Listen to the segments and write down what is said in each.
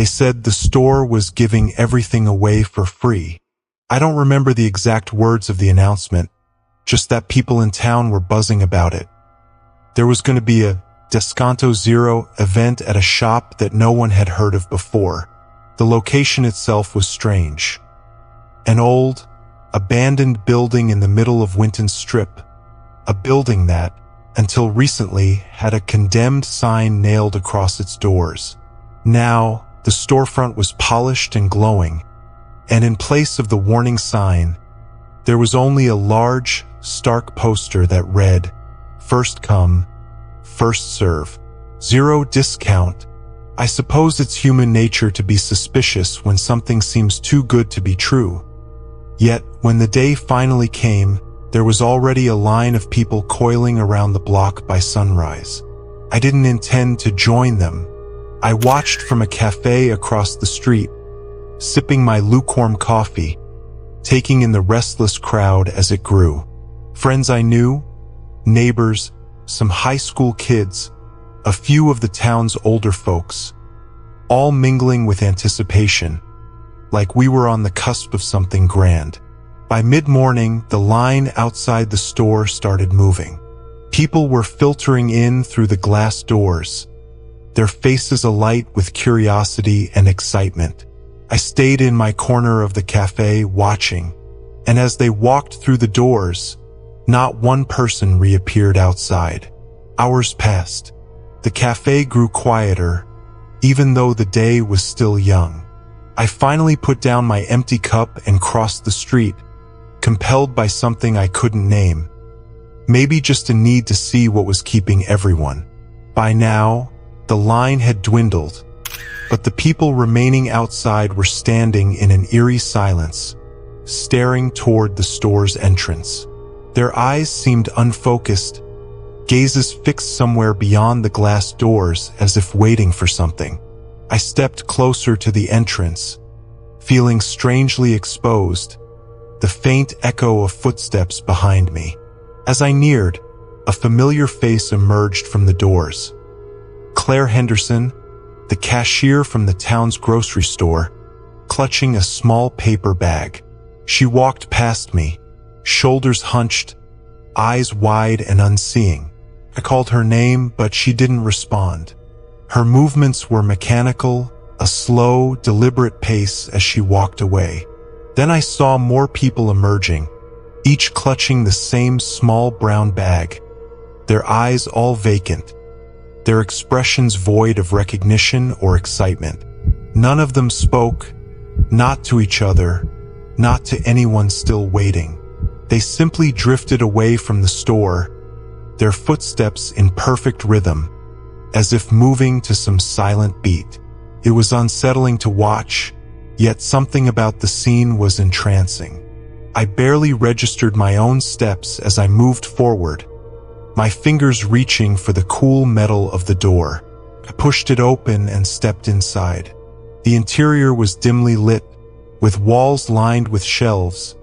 They said the store was giving everything away for free. I don't remember the exact words of the announcement, just that people in town were buzzing about it. There was going to be a Desconto Zero event at a shop that no one had heard of before. The location itself was strange. An old, abandoned building in the middle of Winton Strip. A building that, until recently, had a condemned sign nailed across its doors. Now, the storefront was polished and glowing, and in place of the warning sign, there was only a large, stark poster that read, "First come, first serve. Zero discount." I suppose it's human nature to be suspicious when something seems too good to be true. Yet, when the day finally came, there was already a line of people coiling around the block by sunrise. I didn't intend to join them. I watched from a cafe across the street, sipping my lukewarm coffee, taking in the restless crowd as it grew. Friends I knew, neighbors, some high school kids, a few of the town's older folks, all mingling with anticipation, like we were on the cusp of something grand. By mid-morning, the line outside the store started moving. People were filtering in through the glass doors, their faces alight with curiosity and excitement. I stayed in my corner of the cafe watching, and as they walked through the doors, not one person reappeared outside. Hours passed. The cafe grew quieter, even though the day was still young. I finally put down my empty cup and crossed the street, compelled by something I couldn't name. Maybe just a need to see what was keeping everyone. By now, the line had dwindled, but the people remaining outside were standing in an eerie silence, staring toward the store's entrance. Their eyes seemed unfocused, gazes fixed somewhere beyond the glass doors as if waiting for something. I stepped closer to the entrance, feeling strangely exposed, the faint echo of footsteps behind me. As I neared, a familiar face emerged from the doors. Claire Henderson, the cashier from the town's grocery store, clutching a small paper bag. She walked past me, shoulders hunched, eyes wide and unseeing. I called her name, but she didn't respond. Her movements were mechanical, a slow, deliberate pace as she walked away. Then I saw more people emerging, each clutching the same small brown bag, their eyes all vacant, their expressions void of recognition or excitement. None of them spoke, not to each other, not to anyone still waiting. They simply drifted away from the store, their footsteps in perfect rhythm, as if moving to some silent beat. It was unsettling to watch, yet something about the scene was entrancing. I barely registered my own steps as I moved forward, my fingers reaching for the cool metal of the door. I pushed it open and stepped inside. The interior was dimly lit, with walls lined with shelves,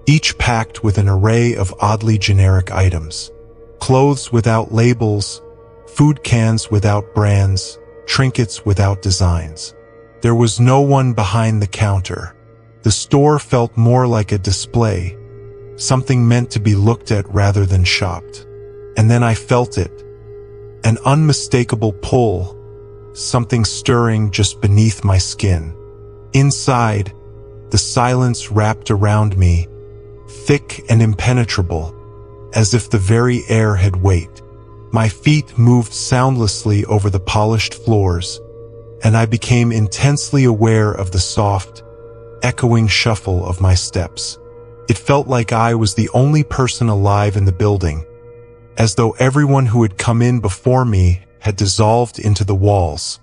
each packed with an array of oddly generic items. Clothes without labels, food cans without brands, trinkets without designs. There was no one behind the counter. The store felt more like a display, something meant to be looked at rather than shopped. And then I felt it, an unmistakable pull, something stirring just beneath my skin. Inside, the silence wrapped around me, thick and impenetrable, as if the very air had weight. My feet moved soundlessly over the polished floors, and I became intensely aware of the soft, echoing shuffle of my steps. It felt like I was the only person alive in the building, as though everyone who had come in before me had dissolved into the walls,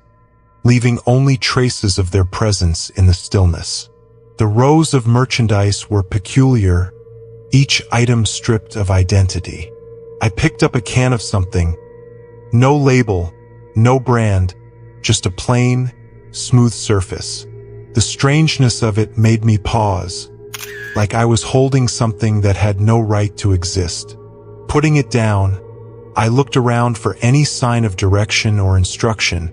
leaving only traces of their presence in the stillness. The rows of merchandise were peculiar, each item stripped of identity. I picked up a can of something. No label, no brand, just a plain, smooth surface. The strangeness of it made me pause, like I was holding something that had no right to exist. Putting it down, I looked around for any sign of direction or instruction,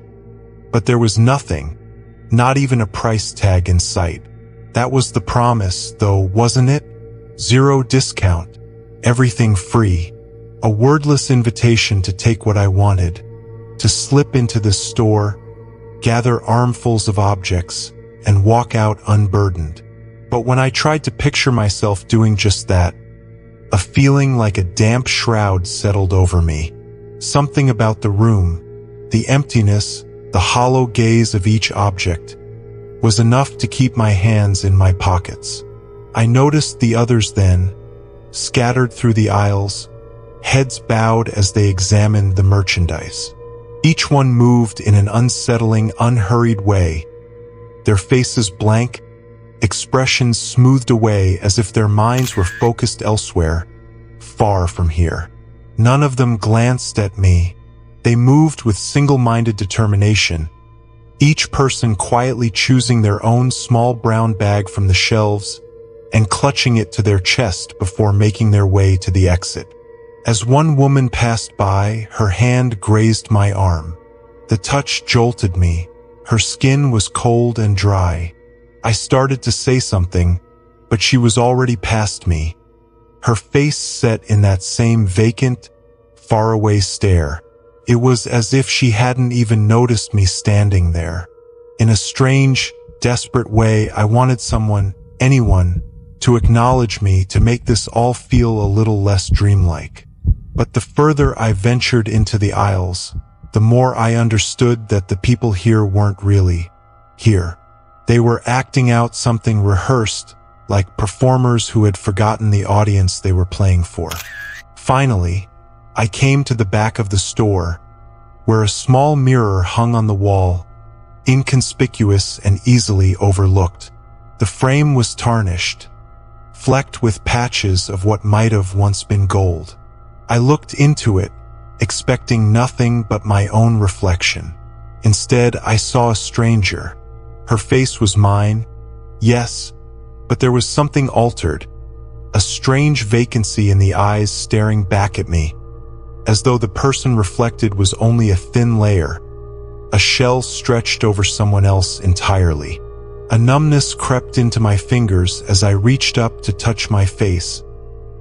but there was nothing, Not even a price tag in sight. That was the promise, though, wasn't it? 0 discount. Everything free. A wordless invitation to take what I wanted. To slip into this store, gather armfuls of objects, and walk out unburdened. But when I tried to picture myself doing just that, a feeling like a damp shroud settled over me. Something about the room, the emptiness, the hollow gaze of each object, was enough to keep my hands in my pockets. I noticed the others then, scattered through the aisles, heads bowed as they examined the merchandise. Each one moved in an unsettling, unhurried way, their faces blank, expressions smoothed away as if their minds were focused elsewhere, far from here. None of them glanced at me. They moved with single-minded determination, each person quietly choosing their own small brown bag from the shelves and clutching it to their chest before making their way to the exit. As one woman passed by, her hand grazed my arm. The touch jolted me. Her skin was cold and dry. I started to say something, but she was already past me, her face set in that same vacant, faraway stare. It was as if she hadn't even noticed me standing there. In a strange, desperate way, I wanted someone, anyone, to acknowledge me, to make this all feel a little less dreamlike. But the further I ventured into the aisles, the more I understood that the people here weren't really here. They were acting out something rehearsed, like performers who had forgotten the audience they were playing for. Finally, I came to the back of the store, where a small mirror hung on the wall, inconspicuous and easily overlooked. The frame was tarnished, flecked with patches of what might have once been gold. I looked into it, expecting nothing but my own reflection. Instead, I saw a stranger. Her face was mine, yes, but there was something altered, a strange vacancy in the eyes staring back at me, as though the person reflected was only a thin layer, a shell stretched over someone else entirely. A numbness crept into my fingers as I reached up to touch my face,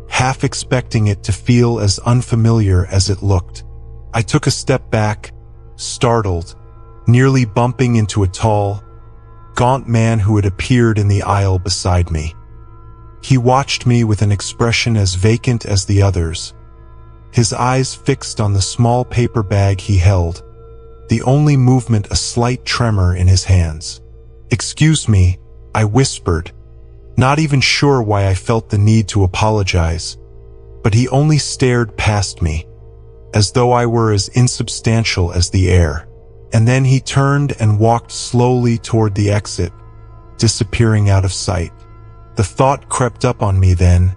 half expecting it to feel as unfamiliar as it looked. I took a step back, startled, nearly bumping into a tall, gaunt man who had appeared in the aisle beside me. He watched me with an expression as vacant as the others, his eyes fixed on the small paper bag he held, the only movement a slight tremor in his hands. "Excuse me," I whispered, not even sure why I felt the need to apologize, but he only stared past me, as though I were as insubstantial as the air. And then he turned and walked slowly toward the exit, disappearing out of sight. The thought crept up on me then,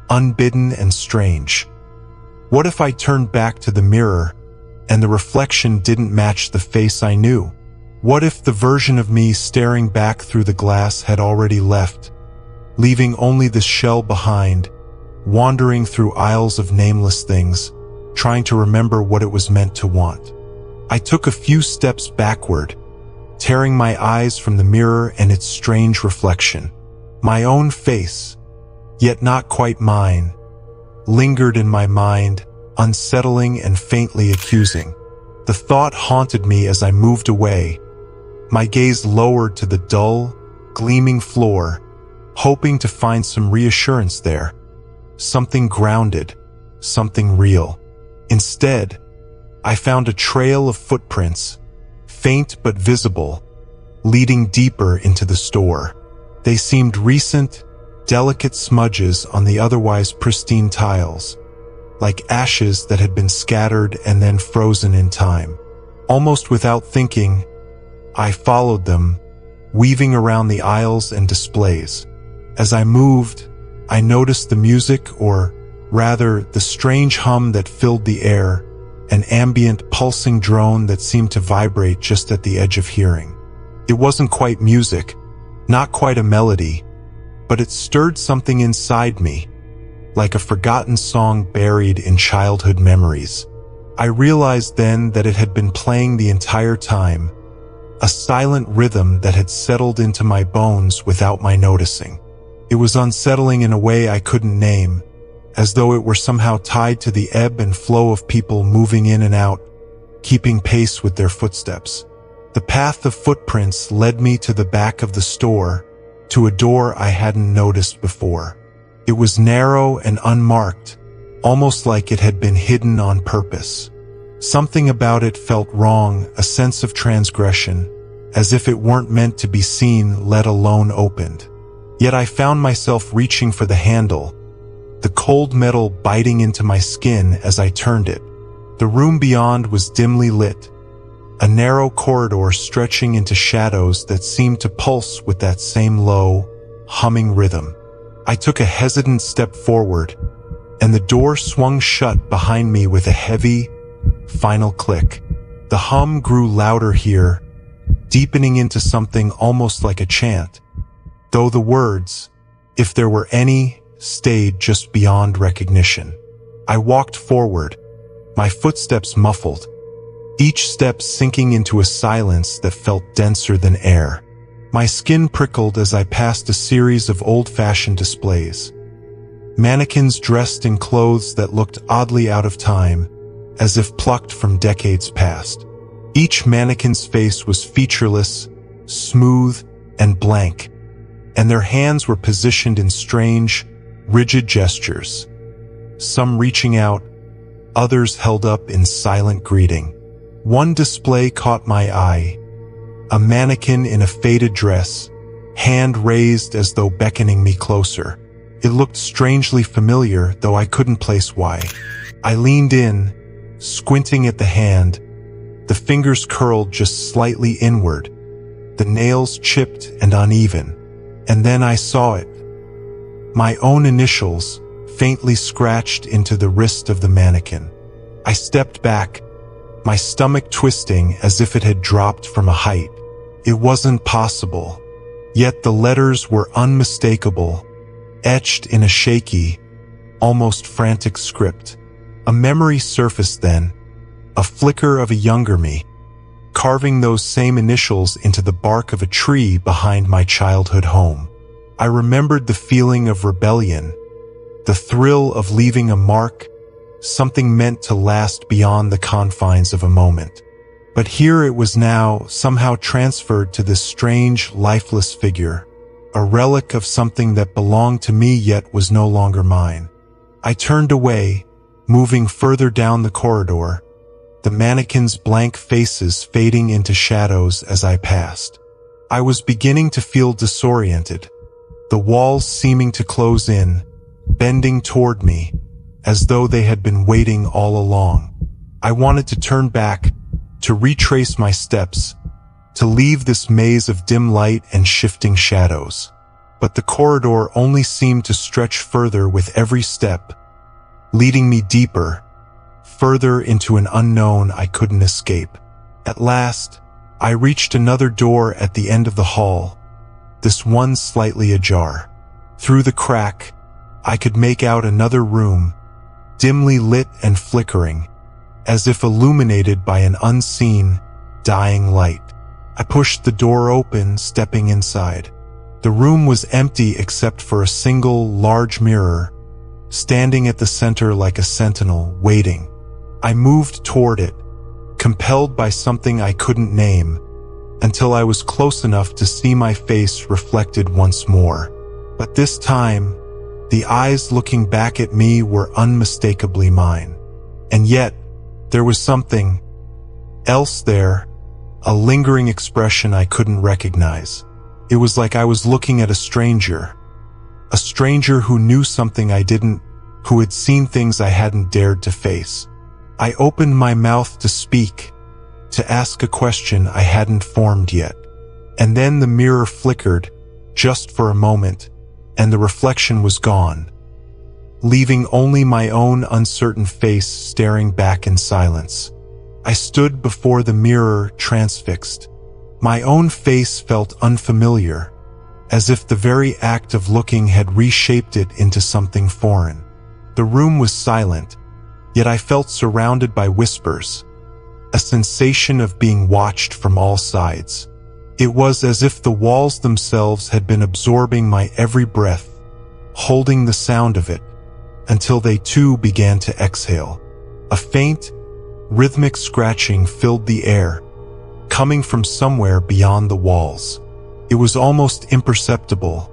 unbidden and strange. What if I turned back to the mirror, and the reflection didn't match the face I knew? What if the version of me staring back through the glass had already left, leaving only the shell behind, wandering through aisles of nameless things, trying to remember what it was meant to want? I took a few steps backward, tearing my eyes from the mirror and its strange reflection. My own face, yet not quite mine, lingered in my mind, unsettling and faintly accusing. The thought haunted me as I moved away, my gaze lowered to the dull, gleaming floor, hoping to find some reassurance there, something grounded, something real. Instead, I found a trail of footprints, faint but visible, leading deeper into the store. They seemed recent, delicate smudges on the otherwise pristine tiles, like ashes that had been scattered and then frozen in time. Almost without thinking, I followed them, weaving around the aisles and displays. As I moved, I noticed the music, or rather, the strange hum that filled the air, an ambient, pulsing drone that seemed to vibrate just at the edge of hearing. It wasn't quite music, not quite a melody, but it stirred something inside me, like a forgotten song buried in childhood memories. I realized then that it had been playing the entire time, a silent rhythm that had settled into my bones without my noticing. It was unsettling in a way I couldn't name, as though it were somehow tied to the ebb and flow of people moving in and out, keeping pace with their footsteps. The path of footprints led me to the back of the store, to a door I hadn't noticed before. It was narrow and unmarked, almost like it had been hidden on purpose. Something about it felt wrong, a sense of transgression, as if it weren't meant to be seen, let alone opened. Yet I found myself reaching for the handle, the cold metal biting into my skin as I turned it. The room beyond was dimly lit, a narrow corridor stretching into shadows that seemed to pulse with that same low, humming rhythm. I took a hesitant step forward, and the door swung shut behind me with a heavy, final click. The hum grew louder here, deepening into something almost like a chant, though the words, if there were any, stayed just beyond recognition. I walked forward, my footsteps muffled, each step sinking into a silence that felt denser than air. My skin prickled as I passed a series of old-fashioned displays. Mannequins dressed in clothes that looked oddly out of time, as if plucked from decades past. Each mannequin's face was featureless, smooth, and blank, and their hands were positioned in strange, rigid gestures. Some reaching out, others held up in silent greeting. One display caught my eye, a mannequin in a faded dress, hand raised as though beckoning me closer. It looked strangely familiar, though I couldn't place why. I leaned in, squinting at the hand, the fingers curled just slightly inward, the nails chipped and uneven. And then I saw it. My own initials, faintly scratched into the wrist of the mannequin. I stepped back, my stomach twisting as if it had dropped from a height. It wasn't possible. Yet the letters were unmistakable, etched in a shaky, almost frantic script. A memory surfaced then, a flicker of a younger me, carving those same initials into the bark of a tree behind my childhood home. I remembered the feeling of rebellion, the thrill of leaving a mark, something meant to last beyond the confines of a moment. But here it was now, somehow transferred to this strange, lifeless figure, a relic of something that belonged to me yet was no longer mine. I turned away, moving further down the corridor, the mannequins' blank faces fading into shadows as I passed. I was beginning to feel disoriented, the walls seeming to close in, bending toward me, as though they had been waiting all along. I wanted to turn back, to retrace my steps, to leave this maze of dim light and shifting shadows. But the corridor only seemed to stretch further with every step, leading me deeper, further into an unknown I couldn't escape. At last, I reached another door at the end of the hall, this one slightly ajar. Through the crack, I could make out another room, dimly lit and flickering, as if illuminated by an unseen, dying light. I pushed the door open, stepping inside. The room was empty except for a single, large mirror, standing at the center like a sentinel, waiting. I moved toward it, compelled by something I couldn't name, until I was close enough to see my face reflected once more. But this time, the eyes looking back at me were unmistakably mine. And yet, there was something else there, a lingering expression I couldn't recognize. It was like I was looking at a stranger who knew something I didn't, who had seen things I hadn't dared to face. I opened my mouth to speak, to ask a question I hadn't formed yet. And then the mirror flickered, just for a moment, and the reflection was gone, leaving only my own uncertain face staring back in silence. I stood before the mirror, transfixed. My own face felt unfamiliar, as if the very act of looking had reshaped it into something foreign. The room was silent, yet I felt surrounded by whispers, a sensation of being watched from all sides. It was as if the walls themselves had been absorbing my every breath, holding the sound of it, until they too began to exhale. A faint, rhythmic scratching filled the air, coming from somewhere beyond the walls. It was almost imperceptible,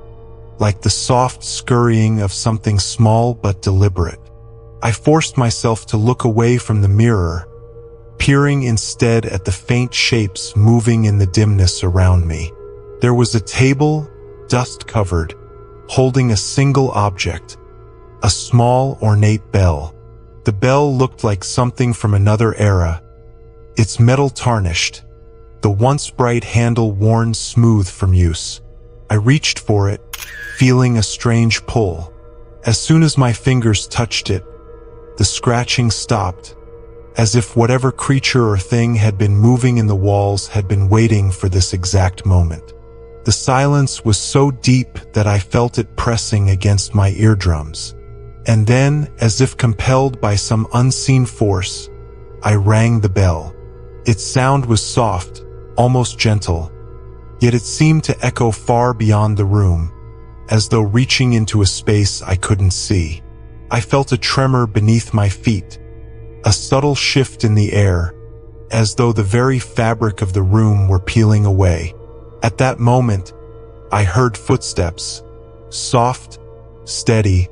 like the soft scurrying of something small but deliberate. I forced myself to look away from the mirror, peering instead at the faint shapes moving in the dimness around me. There was a table, dust-covered, holding a single object, a small, ornate bell. The bell looked like something from another era, its metal tarnished, the once bright handle worn smooth from use. I reached for it, feeling a strange pull. As soon as my fingers touched it, the scratching stopped, as if whatever creature or thing had been moving in the walls had been waiting for this exact moment. The silence was so deep that I felt it pressing against my eardrums. And then, as if compelled by some unseen force, I rang the bell. Its sound was soft, almost gentle, yet it seemed to echo far beyond the room, as though reaching into a space I couldn't see. I felt a tremor beneath my feet, a subtle shift in the air, as though the very fabric of the room were peeling away. At that moment, I heard footsteps, soft, steady,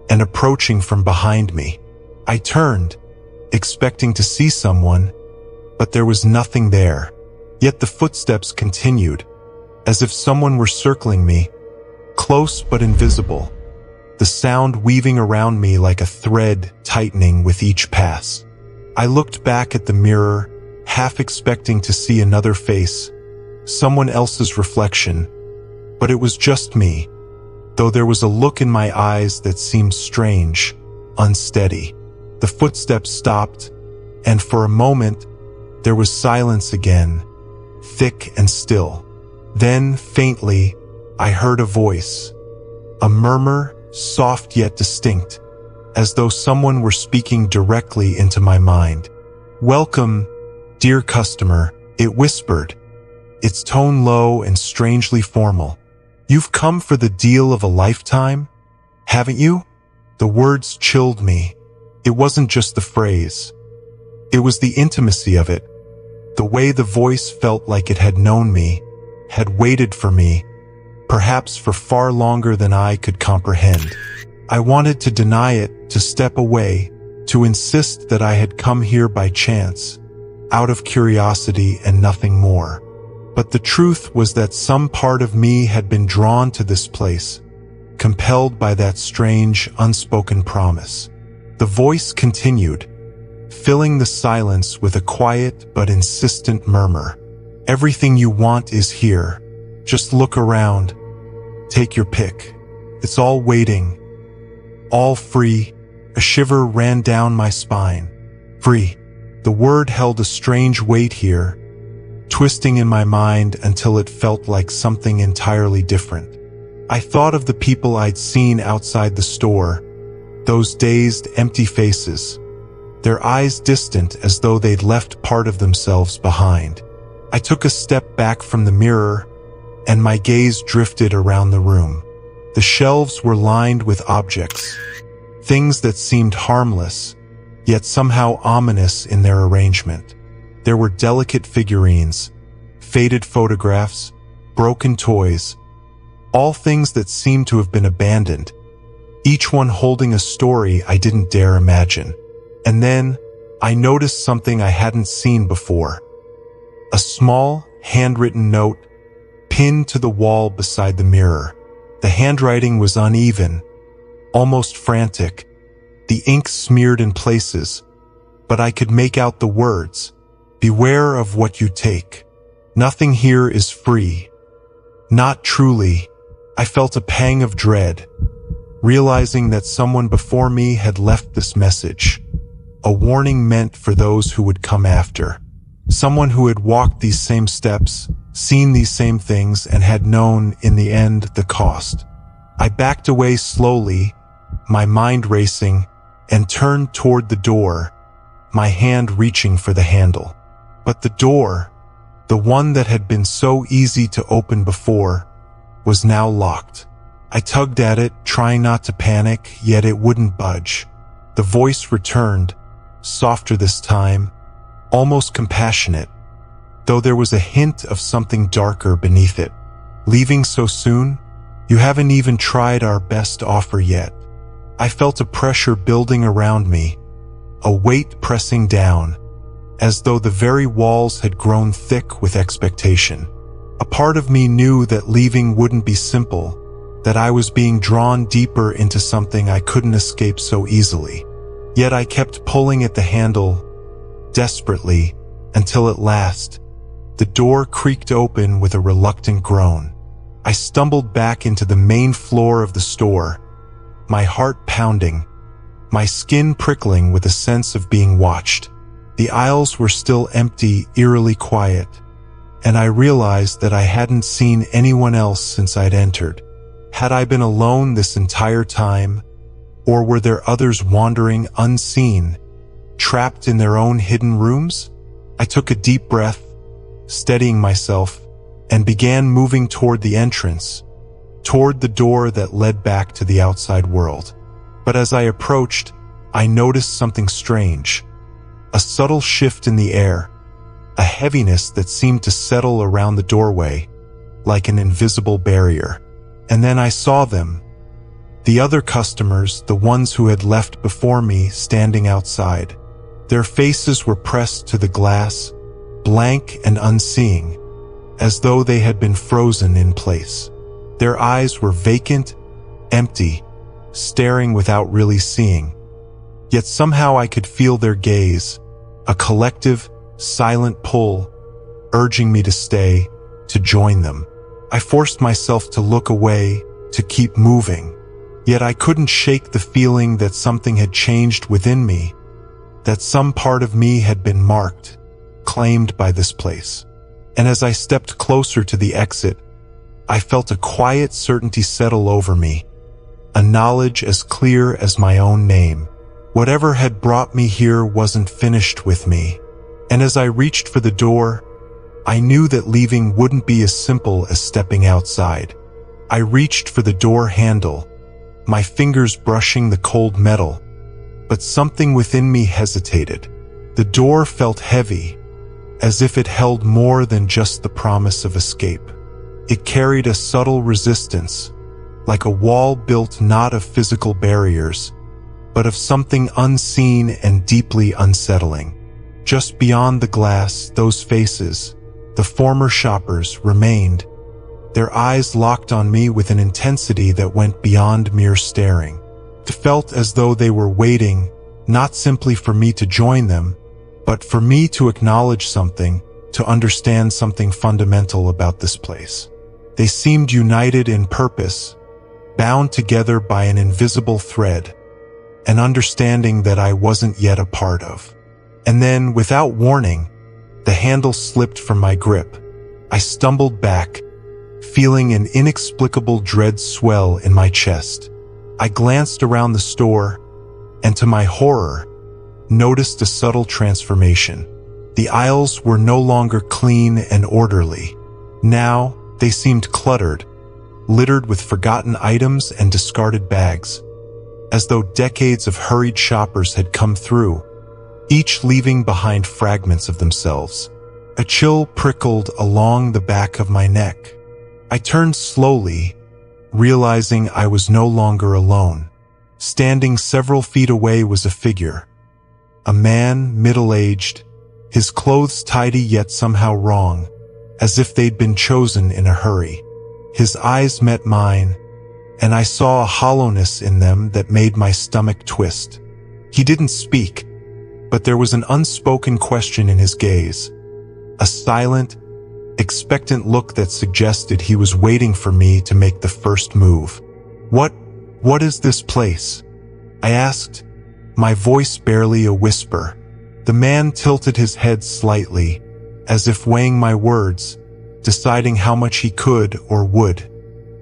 and approaching from behind me. I turned, expecting to see someone, but there was nothing there. Yet the footsteps continued, as if someone were circling me, close but invisible, the sound weaving around me like a thread tightening with each pass. I looked back at the mirror, half expecting to see another face, someone else's reflection, but it was just me, though there was a look in my eyes that seemed strange, unsteady. The footsteps stopped, and for a moment, there was silence again, thick and still. Then, faintly, I heard a voice, a murmur, soft yet distinct, as though someone were speaking directly into my mind. "Welcome, dear customer," it whispered, its tone low and strangely formal. "You've come for the deal of a lifetime, haven't you?" The words chilled me. It wasn't just the phrase. It was the intimacy of it, the way the voice felt like it had known me, had waited for me, perhaps for far longer than I could comprehend. I wanted to deny it, to step away, to insist that I had come here by chance, out of curiosity and nothing more. But the truth was that some part of me had been drawn to this place, compelled by that strange, unspoken promise. The voice continued, filling the silence with a quiet but insistent murmur. "Everything you want is here. Just look around. Take your pick. It's all waiting. All free." A shiver ran down my spine. Free. The word held a strange weight here, twisting in my mind until it felt like something entirely different. I thought of the people I'd seen outside the store, those dazed, empty faces, their eyes distant as though they'd left part of themselves behind. I took a step back from the mirror, and my gaze drifted around the room. The shelves were lined with objects, things that seemed harmless, yet somehow ominous in their arrangement. There were delicate figurines, faded photographs, broken toys, all things that seemed to have been abandoned, each one holding a story I didn't dare imagine. And then, I noticed something I hadn't seen before. A small, handwritten note pinned to the wall beside the mirror. The handwriting was uneven, almost frantic, the ink smeared in places, but I could make out the words, "Beware of what you take. Nothing here is free." Not truly. I felt a pang of dread, realizing that someone before me had left this message, a warning meant for those who would come after. Someone who had walked these same steps, seen these same things, and had known, in the end, the cost. I backed away slowly, my mind racing, and turned toward the door, my hand reaching for the handle. But the door, The one that had been so easy to open before was now locked. I tugged at it, trying not to panic, yet it wouldn't budge. The voice returned, softer this time, almost compassionate, though there was a hint of something darker beneath it. "Leaving so soon? You haven't even tried our best offer yet." I felt a pressure building around me, a weight pressing down, as though the very walls had grown thick with expectation. A part of me knew that leaving wouldn't be simple, that I was being drawn deeper into something I couldn't escape so easily. Yet I kept pulling at the handle, desperately, until at last, the door creaked open with a reluctant groan. I stumbled back into the main floor of the store, my heart pounding, my skin prickling with a sense of being watched. The aisles were still empty, eerily quiet, and I realized that I hadn't seen anyone else since I'd entered. Had I been alone this entire time, or were there others wandering unseen, trapped in their own hidden rooms? I took a deep breath, steadying myself, and began moving toward the entrance, toward the door that led back to the outside world. But as I approached, I noticed something strange. A subtle shift in the air, a heaviness that seemed to settle around the doorway, like an invisible barrier. And then I saw them. The other customers, the ones who had left before me, standing outside. Their faces were pressed to the glass, blank and unseeing, as though they had been frozen in place. Their eyes were vacant, empty, staring without really seeing. Yet somehow I could feel their gaze, a collective, silent pull, urging me to stay, to join them. I forced myself to look away, to keep moving. Yet I couldn't shake the feeling that something had changed within me, that some part of me had been marked, claimed by this place. And as I stepped closer to the exit, I felt a quiet certainty settle over me, a knowledge as clear as my own name. Whatever had brought me here wasn't finished with me. And as I reached for the door, I knew that leaving wouldn't be as simple as stepping outside. I reached for the door handle, my fingers brushing the cold metal, but something within me hesitated. The door felt heavy, as if it held more than just the promise of escape. It carried a subtle resistance, like a wall built not of physical barriers, but of something unseen and deeply unsettling. Just beyond the glass, those faces, the former shoppers, remained, their eyes locked on me with an intensity that went beyond mere staring. It felt as though they were waiting, not simply for me to join them, but for me to acknowledge something, to understand something fundamental about this place. They seemed united in purpose, bound together by an invisible thread, an understanding that I wasn't yet a part of. And then, without warning, the handle slipped from my grip. I stumbled back, feeling an inexplicable dread swell in my chest. I glanced around the store, and to my horror, noticed a subtle transformation. The aisles were no longer clean and orderly. Now, they seemed cluttered, littered with forgotten items and discarded bags, as though decades of hurried shoppers had come through, each leaving behind fragments of themselves. A chill prickled along the back of my neck. I turned slowly, realizing I was no longer alone. Standing several feet away was a figure. A man, middle-aged, his clothes tidy yet somehow wrong, as if they'd been chosen in a hurry. His eyes met mine, and I saw a hollowness in them that made my stomach twist. He didn't speak, but there was an unspoken question in his gaze, a silent, expectant look that suggested he was waiting for me to make the first move. What is this place?" I asked, my voice barely a whisper. The man tilted his head slightly, as if weighing my words, deciding how much he could or would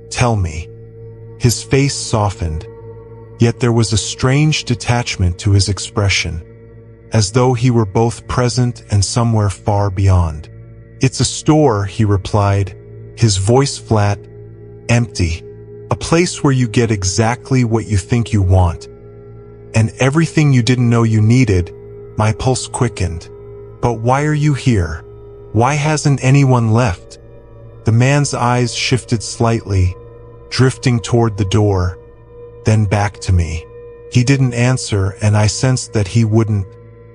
tell me. His face softened, yet there was a strange detachment to his expression, as though he were both present and somewhere far beyond. "It's a store," he replied, his voice flat, empty. "A place where you get exactly what you think you want. And everything you didn't know you needed." My pulse quickened. "But why are you here? Why hasn't anyone left?" The man's eyes shifted slightly, drifting toward the door, then back to me. He didn't answer, and I sensed that he wouldn't,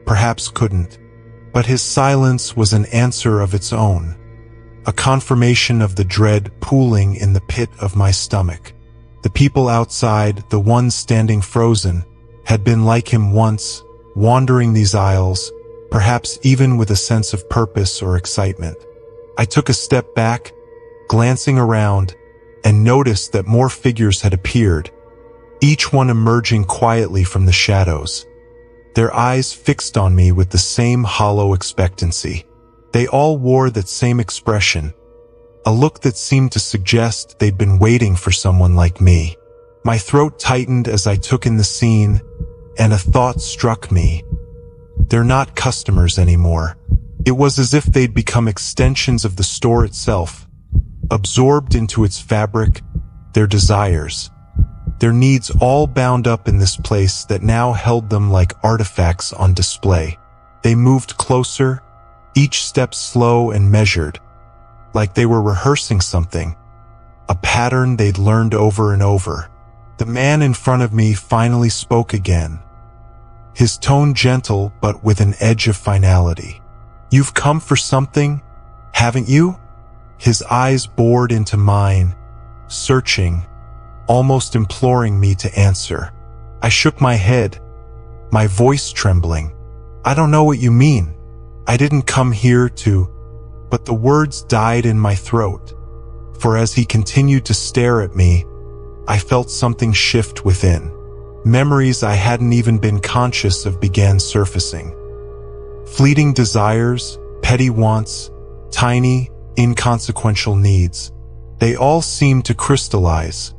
perhaps couldn't. But his silence was an answer of its own, a confirmation of the dread pooling in the pit of my stomach. The people outside, the ones standing frozen, had been like him once, wandering these aisles, perhaps even with a sense of purpose or excitement. I took a step back, glancing around, and noticed that more figures had appeared, each one emerging quietly from the shadows, their eyes fixed on me with the same hollow expectancy. They all wore that same expression, a look that seemed to suggest they'd been waiting for someone like me. My throat tightened as I took in the scene, and a thought struck me. They're not customers anymore. It was as if they'd become extensions of the store itself, absorbed into its fabric, their desires, their needs all bound up in this place that now held them like artifacts on display. They moved closer, each step slow and measured, like they were rehearsing something, a pattern they'd learned over and over. The man in front of me finally spoke again, his tone gentle but with an edge of finality. "You've come for something, haven't you?" His eyes bored into mine, searching, almost imploring me to answer. I shook my head, my voice trembling. "I don't know what you mean. I didn't come here to..." But the words died in my throat, for as he continued to stare at me, I felt something shift within. Memories I hadn't even been conscious of began surfacing. Fleeting desires, petty wants, tiny, inconsequential needs. They all seemed to crystallize,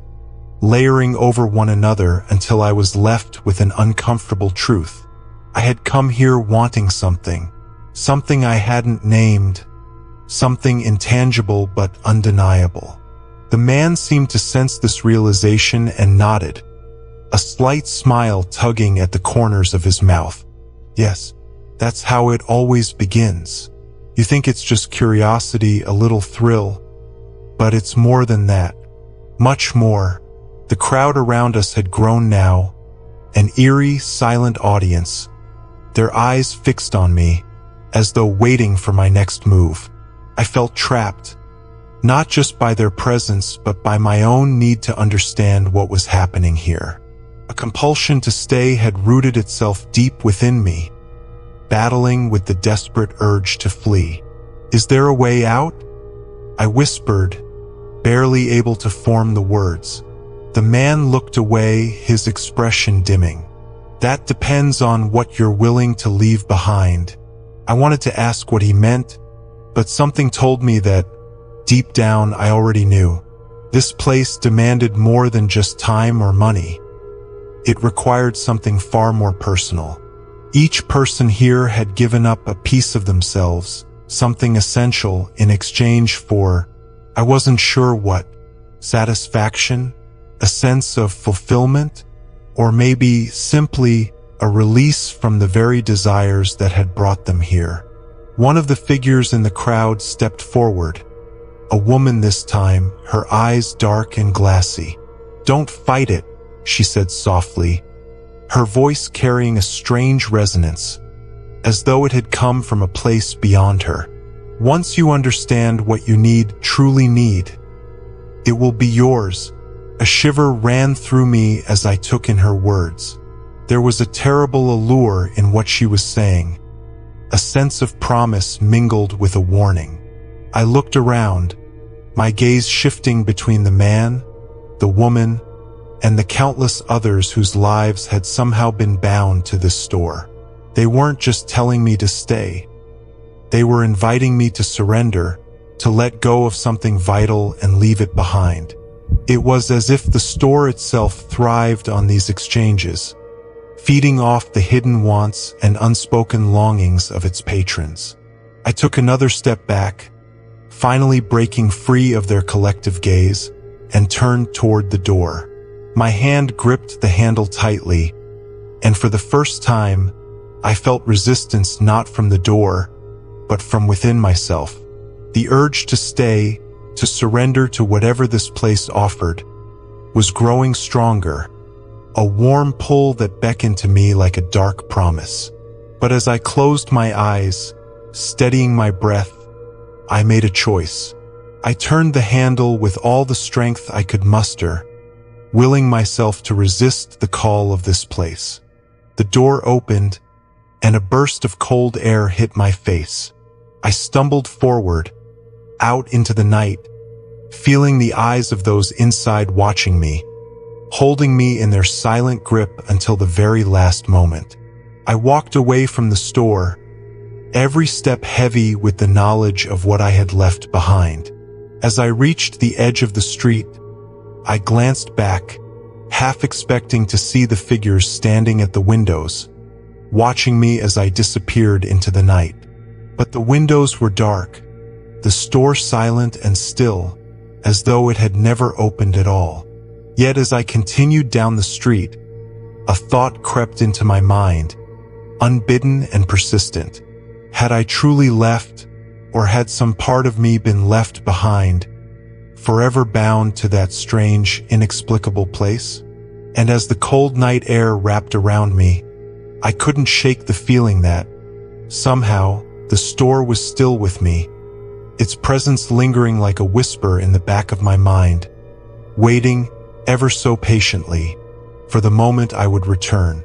layering over one another until I was left with an uncomfortable truth. I had come here wanting something, something I hadn't named, something intangible but undeniable. The man seemed to sense this realization and nodded, a slight smile tugging at the corners of his mouth. "Yes, that's how it always begins. You think it's just curiosity, a little thrill, but it's more than that. Much more." The crowd around us had grown now, an eerie, silent audience, their eyes fixed on me, as though waiting for my next move. I felt trapped, not just by their presence but by my own need to understand what was happening here. A compulsion to stay had rooted itself deep within me, battling with the desperate urge to flee. "Is there a way out?" I whispered, barely able to form the words. The man looked away, his expression dimming. "That depends on what you're willing to leave behind." I wanted to ask what he meant, but something told me that, deep down, I already knew. This place demanded more than just time or money. It required something far more personal. Each person here had given up a piece of themselves, something essential, in exchange for, I wasn't sure what, satisfaction, a sense of fulfillment, or maybe simply a release from the very desires that had brought them here. One of the figures in the crowd stepped forward, a woman this time, her eyes dark and glassy. "Don't fight it," she said softly, her voice carrying a strange resonance, as though it had come from a place beyond her. "Once you understand what you need, truly need, it will be yours." A shiver ran through me as I took in her words. There was a terrible allure in what she was saying, a sense of promise mingled with a warning. I looked around, my gaze shifting between the man, the woman, and the countless others whose lives had somehow been bound to this store. They weren't just telling me to stay. They were inviting me to surrender, to let go of something vital and leave it behind. It was as if the store itself thrived on these exchanges, feeding off the hidden wants and unspoken longings of its patrons. I took another step back, finally breaking free of their collective gaze, and turned toward the door. My hand gripped the handle tightly, and for the first time, I felt resistance not from the door, but from within myself. The urge to stay, to surrender to whatever this place offered, was growing stronger, a warm pull that beckoned to me like a dark promise. But as I closed my eyes, steadying my breath, I made a choice. I turned the handle with all the strength I could muster, willing myself to resist the call of this place. The door opened, and a burst of cold air hit my face. I stumbled forward, out into the night, feeling the eyes of those inside watching me, holding me in their silent grip until the very last moment. I walked away from the store, every step heavy with the knowledge of what I had left behind. As I reached the edge of the street, I glanced back, half expecting to see the figures standing at the windows, watching me as I disappeared into the night. But the windows were dark, the store silent and still, as though it had never opened at all. Yet as I continued down the street, a thought crept into my mind, unbidden and persistent. Had I truly left, or had some part of me been left behind, forever bound to that strange, inexplicable place? And as the cold night air wrapped around me, I couldn't shake the feeling that, somehow, the store was still with me, its presence lingering like a whisper in the back of my mind, waiting, ever so patiently, for the moment I would return.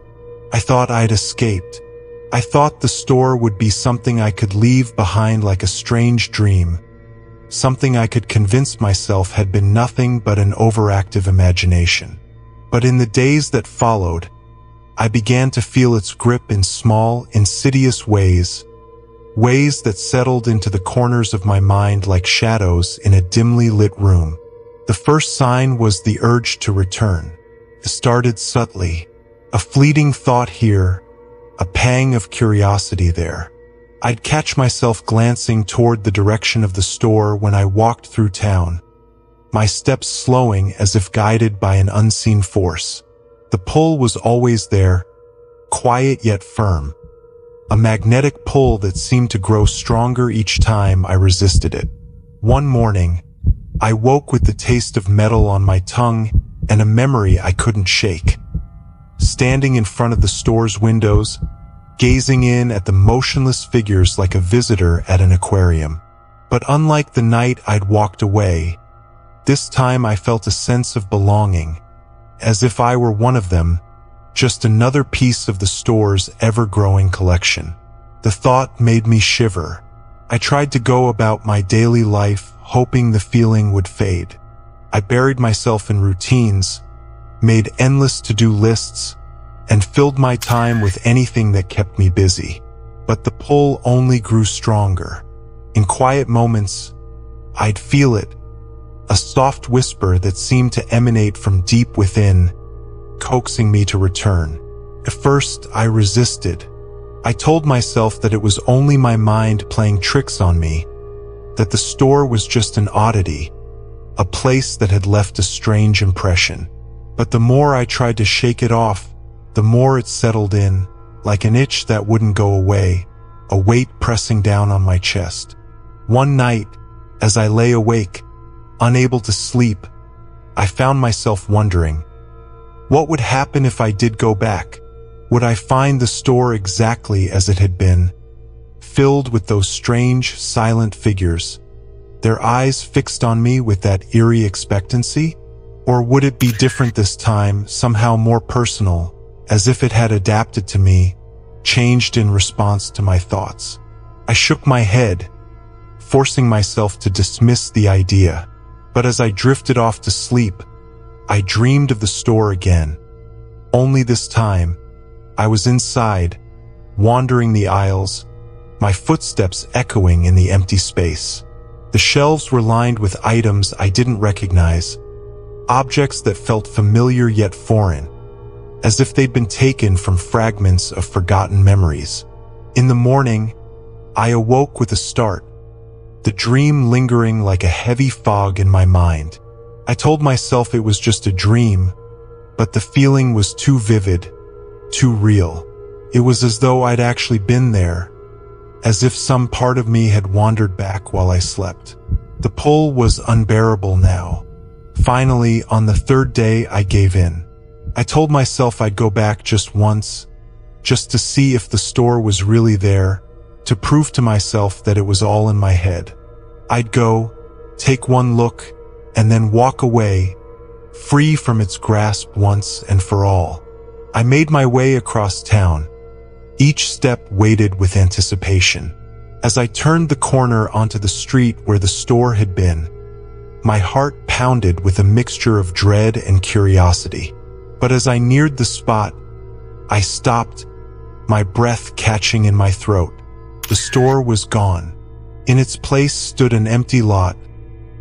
I thought I'd escaped. I thought the store would be something I could leave behind like a strange dream, something I could convince myself had been nothing but an overactive imagination. But in the days that followed, I began to feel its grip in small, insidious ways that settled into the corners of my mind like shadows in a dimly lit room. The first sign was the urge to return. It started subtly, a fleeting thought here, a pang of curiosity there. I'd catch myself glancing toward the direction of the store when I walked through town, my steps slowing as if guided by an unseen force. The pull was always there, quiet yet firm, a magnetic pull that seemed to grow stronger each time I resisted it. One morning, I woke with the taste of metal on my tongue and a memory I couldn't shake. Standing in front of the store's windows, gazing in at the motionless figures like a visitor at an aquarium. But unlike the night I'd walked away, this time I felt a sense of belonging, as if I were one of them, just another piece of the store's ever-growing collection. The thought made me shiver. I tried to go about my daily life, hoping the feeling would fade. I buried myself in routines, made endless to-do lists, and filled my time with anything that kept me busy. But the pull only grew stronger. In quiet moments, I'd feel it, a soft whisper that seemed to emanate from deep within, coaxing me to return. At first, I resisted. I told myself that it was only my mind playing tricks on me, that the store was just an oddity, a place that had left a strange impression. But the more I tried to shake it off, the more it settled in, like an itch that wouldn't go away, a weight pressing down on my chest. One night, as I lay awake, unable to sleep, I found myself wondering, what would happen if I did go back? Would I find the store exactly as it had been, filled with those strange, silent figures, their eyes fixed on me with that eerie expectancy? Or would it be different this time, somehow more personal, as if it had adapted to me, changed in response to my thoughts? I shook my head, forcing myself to dismiss the idea. But as I drifted off to sleep, I dreamed of the store again. Only this time, I was inside, wandering the aisles, my footsteps echoing in the empty space. The shelves were lined with items I didn't recognize, objects that felt familiar yet foreign, as if they'd been taken from fragments of forgotten memories. In the morning, I awoke with a start, the dream lingering like a heavy fog in my mind. I told myself it was just a dream, but the feeling was too vivid, too real. It was as though I'd actually been there, as if some part of me had wandered back while I slept. The pull was unbearable now. Finally, on the third day, I gave in. I told myself I'd go back just once, just to see if the store was really there, to prove to myself that it was all in my head. I'd go, take one look, and then walk away, free from its grasp once and for all. I made my way across town, each step weighted with anticipation. As I turned the corner onto the street where the store had been, my heart pounded with a mixture of dread and curiosity. But as I neared the spot, I stopped, my breath catching in my throat. The store was gone. In its place stood an empty lot,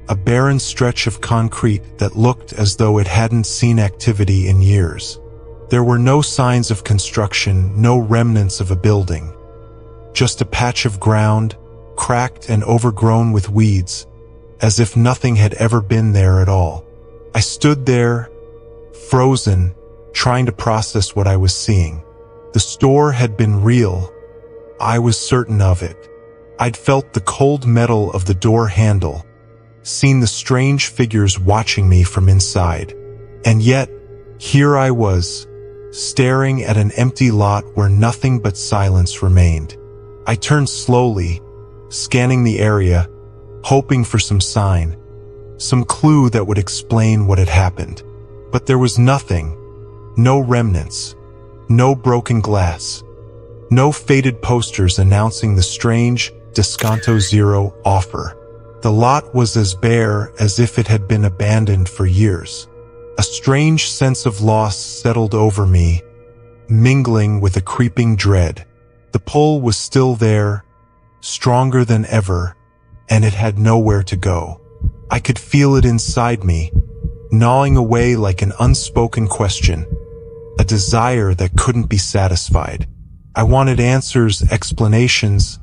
a barren stretch of concrete that looked as though it hadn't seen activity in years. There were no signs of construction, no remnants of a building. Just a patch of ground, cracked and overgrown with weeds, as if nothing had ever been there at all. I stood there, frozen, trying to process what I was seeing. The store had been real. I was certain of it. I'd felt the cold metal of the door handle, seen the strange figures watching me from inside. And yet, here I was, staring at an empty lot where nothing but silence remained. I turned slowly, scanning the area, hoping for some sign, some clue that would explain what had happened. But there was nothing, no remnants, no broken glass, no faded posters announcing the strange Desconto Zero offer. The lot was as bare as if it had been abandoned for years. A strange sense of loss settled over me, mingling with a creeping dread. The pull was still there, stronger than ever, and it had nowhere to go. I could feel it inside me, gnawing away like an unspoken question, a desire that couldn't be satisfied. I wanted answers, explanations,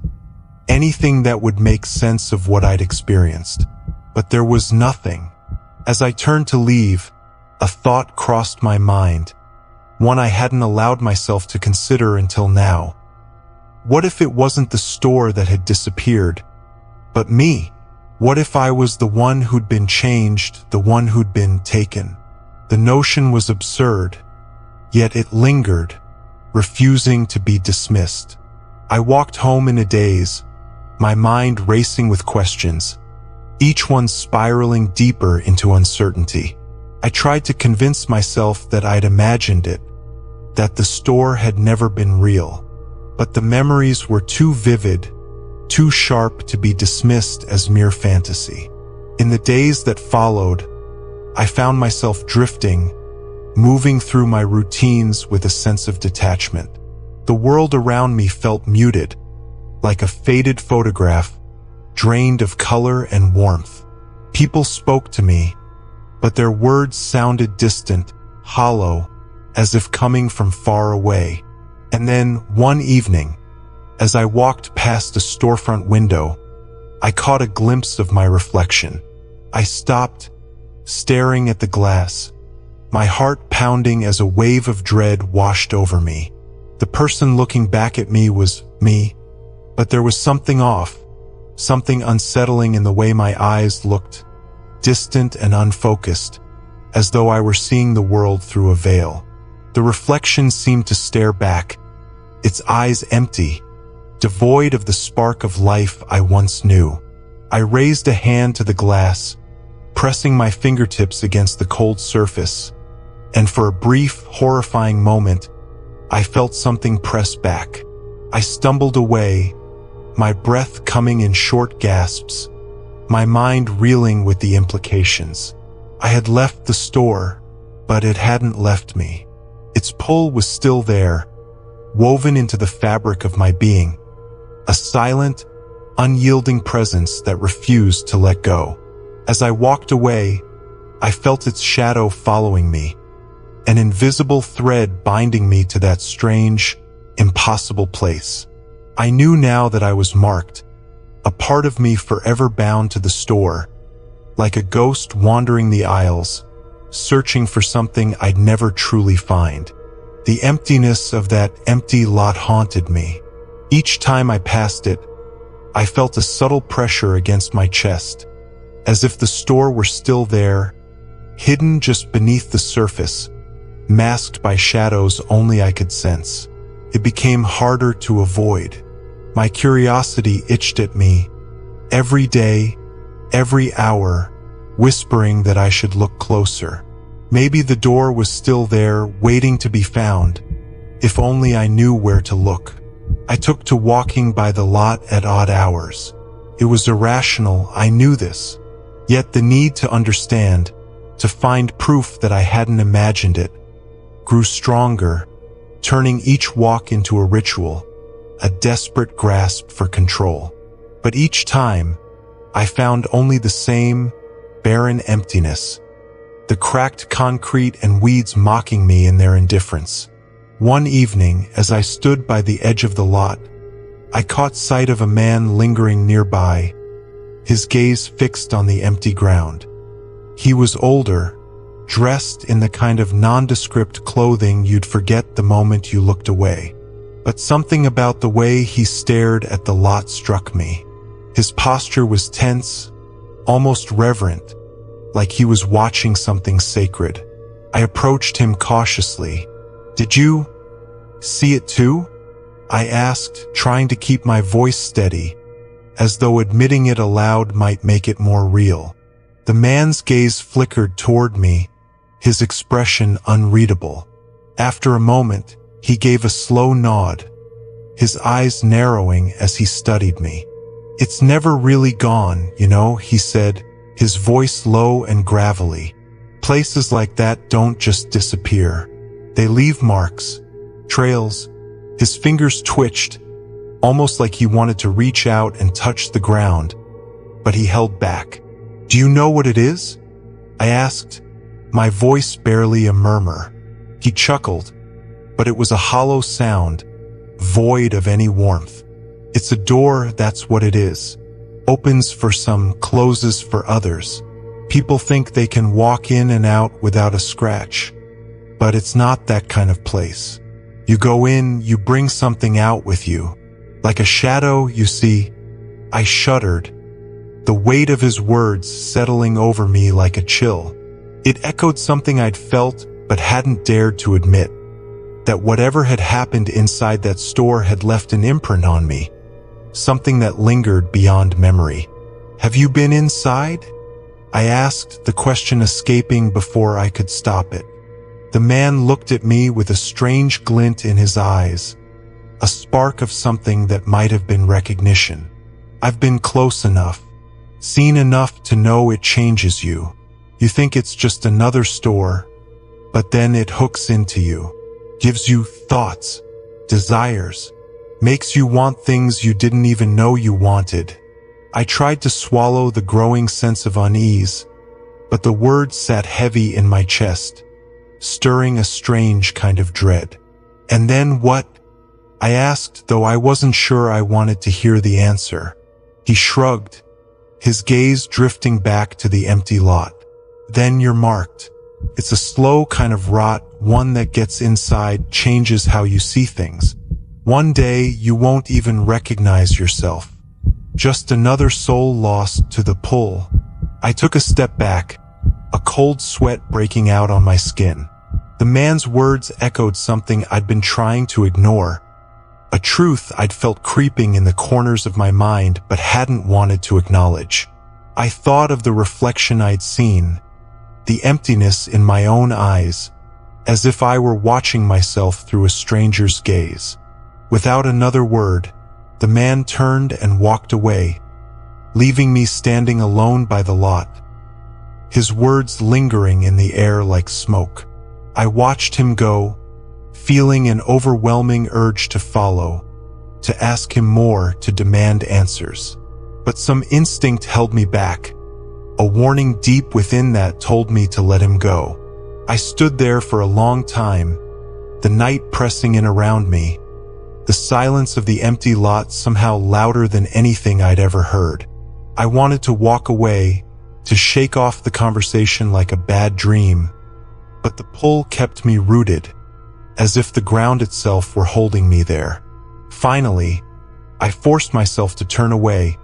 anything that would make sense of what I'd experienced. But there was nothing. As I turned to leave, a thought crossed my mind, one I hadn't allowed myself to consider until now. What if it wasn't the store that had disappeared, but me? What if I was the one who'd been changed, the one who'd been taken? The notion was absurd, yet it lingered, refusing to be dismissed. I walked home in a daze, my mind racing with questions, each one spiraling deeper into uncertainty. I tried to convince myself that I'd imagined it, that the store had never been real. But the memories were too vivid, too sharp to be dismissed as mere fantasy. In the days that followed, I found myself drifting, moving through my routines with a sense of detachment. The world around me felt muted, like a faded photograph, drained of color and warmth. People spoke to me, but their words sounded distant, hollow, as if coming from far away. And then, one evening, as I walked past a storefront window, I caught a glimpse of my reflection. I stopped, staring at the glass, my heart pounding as a wave of dread washed over me. The person looking back at me was me, but there was something off, something unsettling in the way my eyes looked, distant and unfocused, as though I were seeing the world through a veil. The reflection seemed to stare back, its eyes empty, devoid of the spark of life I once knew. I raised a hand to the glass, pressing my fingertips against the cold surface, and for a brief, horrifying moment, I felt something press back. I stumbled away, my breath coming in short gasps, my mind reeling with the implications. I had left the store, but it hadn't left me. Its pull was still there, woven into the fabric of my being, a silent, unyielding presence that refused to let go. As I walked away, I felt its shadow following me, an invisible thread binding me to that strange, impossible place. I knew now that I was marked, a part of me forever bound to the store, like a ghost wandering the aisles, searching for something I'd never truly find. The emptiness of that empty lot haunted me. Each time I passed it, I felt a subtle pressure against my chest, as if the store were still there, hidden just beneath the surface, masked by shadows only I could sense. It became harder to avoid. My curiosity itched at me, every day, every hour, whispering that I should look closer. Maybe the door was still there, waiting to be found, if only I knew where to look. I took to walking by the lot at odd hours. It was irrational, I knew this. Yet the need to understand, to find proof that I hadn't imagined it, grew stronger, turning each walk into a ritual, a desperate grasp for control. But each time, I found only the same, barren emptiness, the cracked concrete and weeds mocking me in their indifference. One evening, as I stood by the edge of the lot, I caught sight of a man lingering nearby, his gaze fixed on the empty ground. He was older, dressed in the kind of nondescript clothing you'd forget the moment you looked away. But something about the way he stared at the lot struck me. His posture was tense, almost reverent, like he was watching something sacred. I approached him cautiously. "Did you see it too?" I asked, trying to keep my voice steady, as though admitting it aloud might make it more real. The man's gaze flickered toward me, his expression unreadable. After a moment, he gave a slow nod, his eyes narrowing as he studied me. "It's never really gone, you know," he said, his voice low and gravelly. "Places like that don't just disappear. They leave marks, trails." His fingers twitched, almost like he wanted to reach out and touch the ground, but he held back. "Do you know what it is?" I asked, my voice barely a murmur. He chuckled, but it was a hollow sound, void of any warmth. "It's a door, that's what it is. Opens for some, closes for others. People think they can walk in and out without a scratch. But it's not that kind of place. You go in, you bring something out with you. Like a shadow, you see." I shuddered, the weight of his words settling over me like a chill. It echoed something I'd felt but hadn't dared to admit, that whatever had happened inside that store had left an imprint on me, something that lingered beyond memory. "Have you been inside?" I asked, the question escaping before I could stop it. The man looked at me with a strange glint in his eyes, a spark of something that might have been recognition. "I've been close enough, seen enough to know it changes you. You think it's just another store, but then it hooks into you, gives you thoughts, desires, makes you want things you didn't even know you wanted." I tried to swallow the growing sense of unease, but the words sat heavy in my chest, stirring a strange kind of dread. "And then what?" I asked, though I wasn't sure I wanted to hear the answer. He shrugged, his gaze drifting back to the empty lot. "Then you're marked. It's a slow kind of rot, one that gets inside, changes how you see things. One day you won't even recognize yourself. Just another soul lost to the pull." I took a step back, a cold sweat breaking out on my skin. The man's words echoed something I'd been trying to ignore, a truth I'd felt creeping in the corners of my mind but hadn't wanted to acknowledge. I thought of the reflection I'd seen, the emptiness in my own eyes, as if I were watching myself through a stranger's gaze. Without another word, the man turned and walked away, leaving me standing alone by the lot, his words lingering in the air like smoke. I watched him go, feeling an overwhelming urge to follow, to ask him more, to demand answers. But some instinct held me back. A warning deep within that told me to let him go. I stood there for a long time, the night pressing in around me, the silence of the empty lot somehow louder than anything I'd ever heard. I wanted to walk away, to shake off the conversation like a bad dream, but the pull kept me rooted, as if the ground itself were holding me there. Finally, I forced myself to turn away,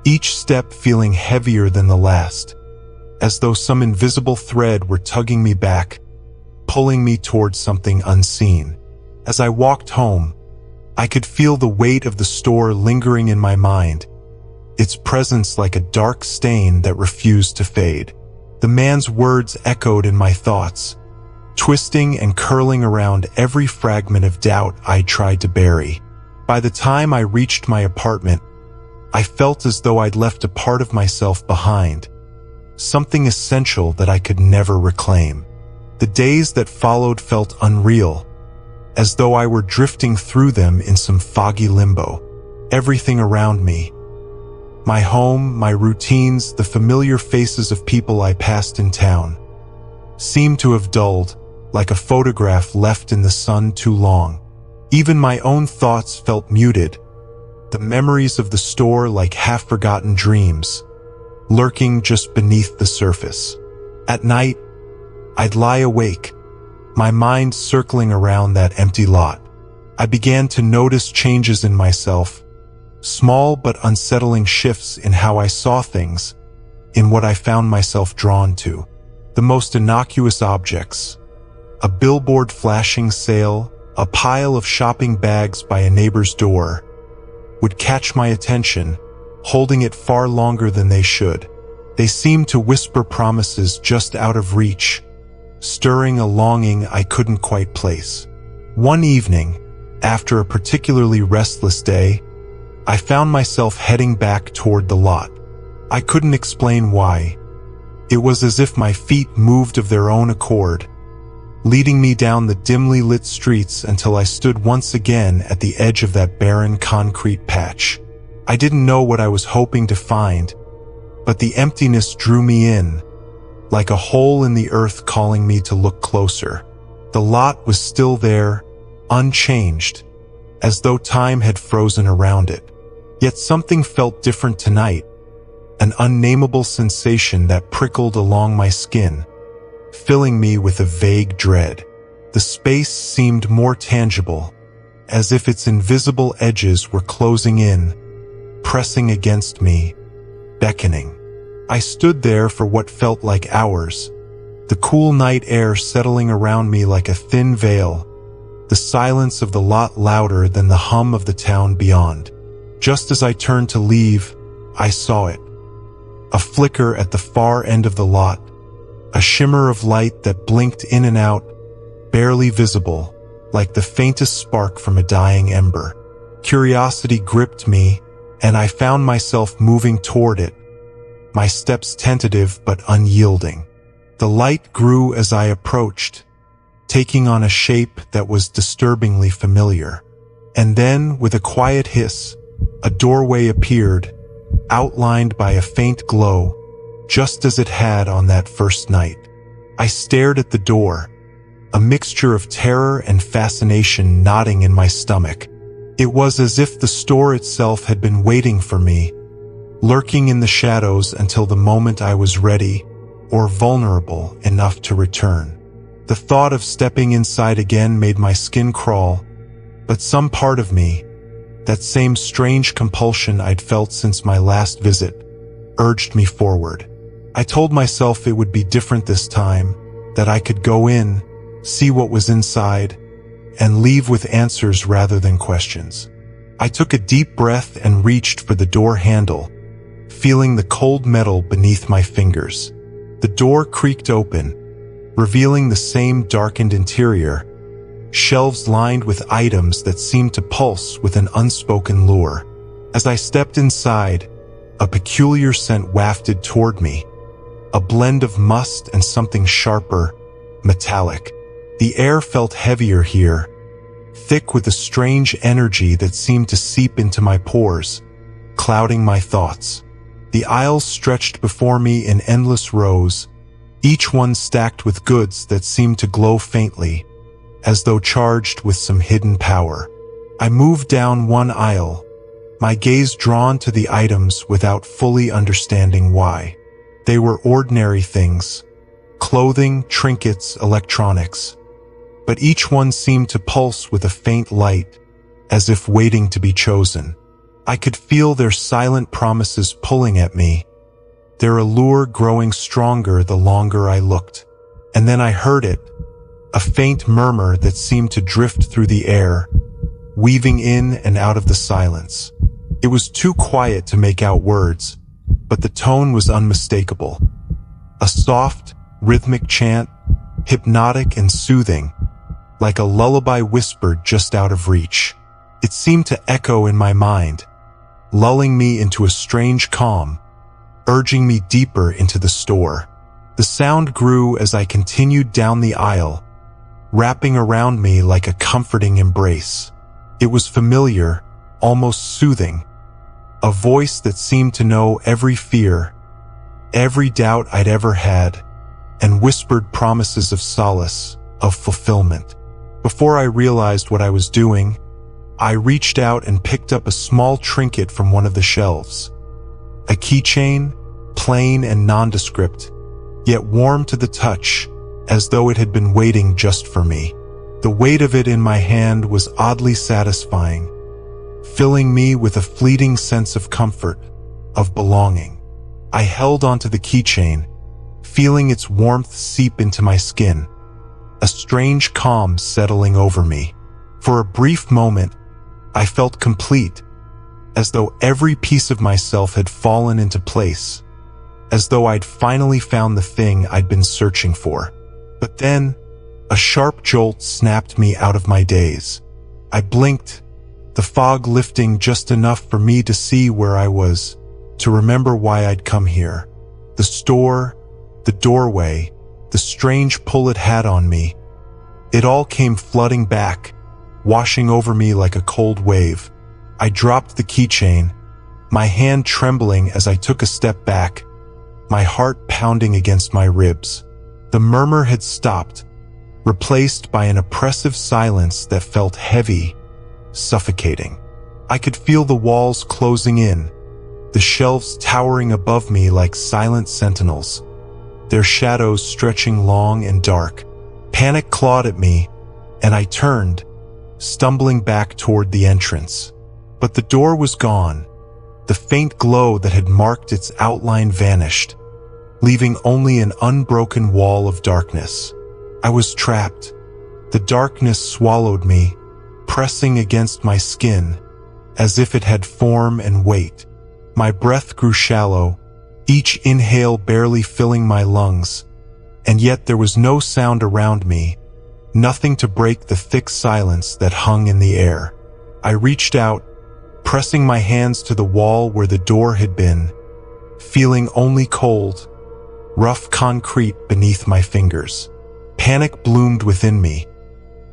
each step feeling heavier than the last, as though some invisible thread were tugging me back, pulling me towards something unseen. As I walked home, I could feel the weight of the store lingering in my mind, its presence like a dark stain that refused to fade. The man's words echoed in my thoughts, twisting and curling around every fragment of doubt I tried to bury. By the time I reached my apartment, I felt as though I'd left a part of myself behind, something essential that I could never reclaim. The days that followed felt unreal, as though I were drifting through them in some foggy limbo. Everything around me, my home, my routines, the familiar faces of people I passed in town, seemed to have dulled, like a photograph left in the sun too long. Even my own thoughts felt muted, the memories of the store like half-forgotten dreams, lurking just beneath the surface. At night, I'd lie awake, my mind circling around that empty lot. I began to notice changes in myself, small but unsettling shifts in how I saw things, in what I found myself drawn to. The most innocuous objects, a billboard flashing sale, a pile of shopping bags by a neighbor's door, would catch my attention, holding it far longer than they should. They seemed to whisper promises just out of reach, stirring a longing I couldn't quite place. One evening, after a particularly restless day, I found myself heading back toward the lot. I couldn't explain why. It was as if my feet moved of their own accord, leading me down the dimly lit streets until I stood once again at the edge of that barren concrete patch. I didn't know what I was hoping to find, but the emptiness drew me in, like a hole in the earth calling me to look closer. The lot was still there, unchanged, as though time had frozen around it. Yet something felt different tonight, an unnameable sensation that prickled along my skin, filling me with a vague dread. The space seemed more tangible, as if its invisible edges were closing in, pressing against me, beckoning. I stood there for what felt like hours, the cool night air settling around me like a thin veil, the silence of the lot louder than the hum of the town beyond. Just as I turned to leave, I saw it. A flicker at the far end of the lot, a shimmer of light that blinked in and out, barely visible, like the faintest spark from a dying ember. Curiosity gripped me, and I found myself moving toward it, my steps tentative but unyielding. The light grew as I approached, taking on a shape that was disturbingly familiar. And then, with a quiet hiss, a doorway appeared, outlined by a faint glow, just as it had on that first night. I stared at the door, a mixture of terror and fascination knotting in my stomach. It was as if the store itself had been waiting for me, lurking in the shadows until the moment I was ready or vulnerable enough to return. The thought of stepping inside again made my skin crawl, but some part of me, that same strange compulsion I'd felt since my last visit, urged me forward. I told myself it would be different this time, that I could go in, see what was inside, and leave with answers rather than questions. I took a deep breath and reached for the door handle, feeling the cold metal beneath my fingers. The door creaked open, revealing the same darkened interior, shelves lined with items that seemed to pulse with an unspoken lure. As I stepped inside, a peculiar scent wafted toward me, a blend of must and something sharper, metallic. The air felt heavier here, thick with a strange energy that seemed to seep into my pores, clouding my thoughts. The aisles stretched before me in endless rows, each one stacked with goods that seemed to glow faintly, as though charged with some hidden power. I moved down one aisle, my gaze drawn to the items without fully understanding why. They were ordinary things, clothing, trinkets, electronics. But each one seemed to pulse with a faint light, as if waiting to be chosen. I could feel their silent promises pulling at me, their allure growing stronger the longer I looked. And then I heard it, a faint murmur that seemed to drift through the air, weaving in and out of the silence. It was too quiet to make out words, but the tone was unmistakable. A soft, rhythmic chant, hypnotic and soothing, like a lullaby whispered just out of reach. It seemed to echo in my mind, lulling me into a strange calm, urging me deeper into the store. The sound grew as I continued down the aisle, wrapping around me like a comforting embrace. It was familiar, almost soothing, a voice that seemed to know every fear, every doubt I'd ever had, and whispered promises of solace, of fulfillment. Before I realized what I was doing, I reached out and picked up a small trinket from one of the shelves. A keychain, plain and nondescript, yet warm to the touch, as though it had been waiting just for me. The weight of it in my hand was oddly satisfying, filling me with a fleeting sense of comfort, of belonging. I held onto the keychain, feeling its warmth seep into my skin, a strange calm settling over me. For a brief moment, I felt complete, as though every piece of myself had fallen into place, as though I'd finally found the thing I'd been searching for. But then, a sharp jolt snapped me out of my daze. I blinked, the fog lifting just enough for me to see where I was, to remember why I'd come here. The store, the doorway, the strange pull it had on me. It all came flooding back, washing over me like a cold wave. I dropped the keychain, my hand trembling as I took a step back, my heart pounding against my ribs. The murmur had stopped, replaced by an oppressive silence that felt heavy, suffocating. I could feel the walls closing in, the shelves towering above me like silent sentinels, their shadows stretching long and dark. Panic clawed at me, and I turned, stumbling back toward the entrance. But the door was gone. The faint glow that had marked its outline vanished, leaving only an unbroken wall of darkness. I was trapped. The darkness swallowed me, pressing against my skin, as if it had form and weight. My breath grew shallow, each inhale barely filling my lungs, and yet there was no sound around me, nothing to break the thick silence that hung in the air. I reached out, pressing my hands to the wall where the door had been, feeling only cold, rough concrete beneath my fingers. Panic bloomed within me,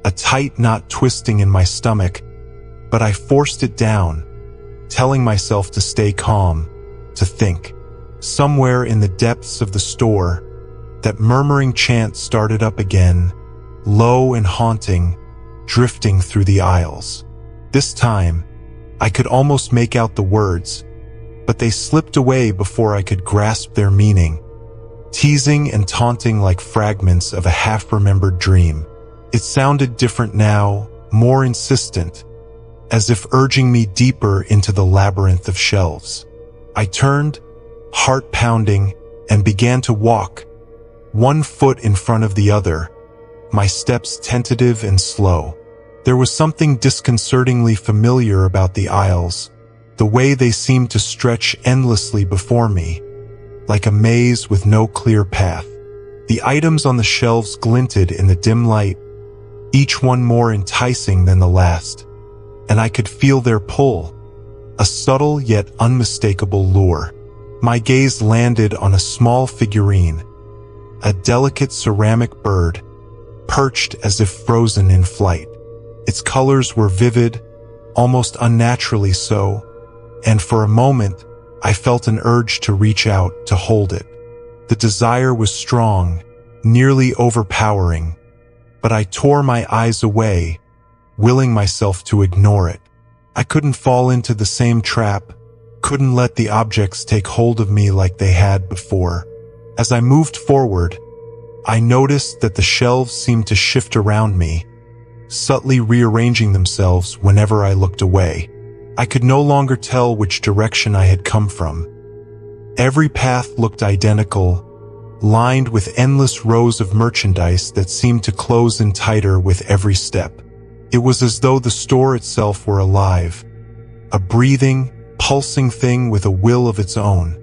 a tight knot twisting in my stomach, but I forced it down, telling myself to stay calm, to think. Somewhere in the depths of the store, that murmuring chant started up again, low and haunting, drifting through the aisles. This time, I could almost make out the words, but they slipped away before I could grasp their meaning, teasing and taunting like fragments of a half-remembered dream. It sounded different now, more insistent, as if urging me deeper into the labyrinth of shelves. I turned, heart pounding, and began to walk, one foot in front of the other, my steps tentative and slow. There was something disconcertingly familiar about the aisles, the way they seemed to stretch endlessly before me, like a maze with no clear path. The items on the shelves glinted in the dim light, each one more enticing than the last, and I could feel their pull, a subtle yet unmistakable lure. My gaze landed on a small figurine, a delicate ceramic bird, perched as if frozen in flight. Its colors were vivid, almost unnaturally so, and for a moment, I felt an urge to reach out to hold it. The desire was strong, nearly overpowering, but I tore my eyes away, willing myself to ignore it. I couldn't fall into the same trap, couldn't let the objects take hold of me like they had before. As I moved forward, I noticed that the shelves seemed to shift around me, subtly rearranging themselves whenever I looked away. I could no longer tell which direction I had come from. Every path looked identical, lined with endless rows of merchandise that seemed to close in tighter with every step. It was as though the store itself were alive, a breathing, pulsing thing with a will of its own,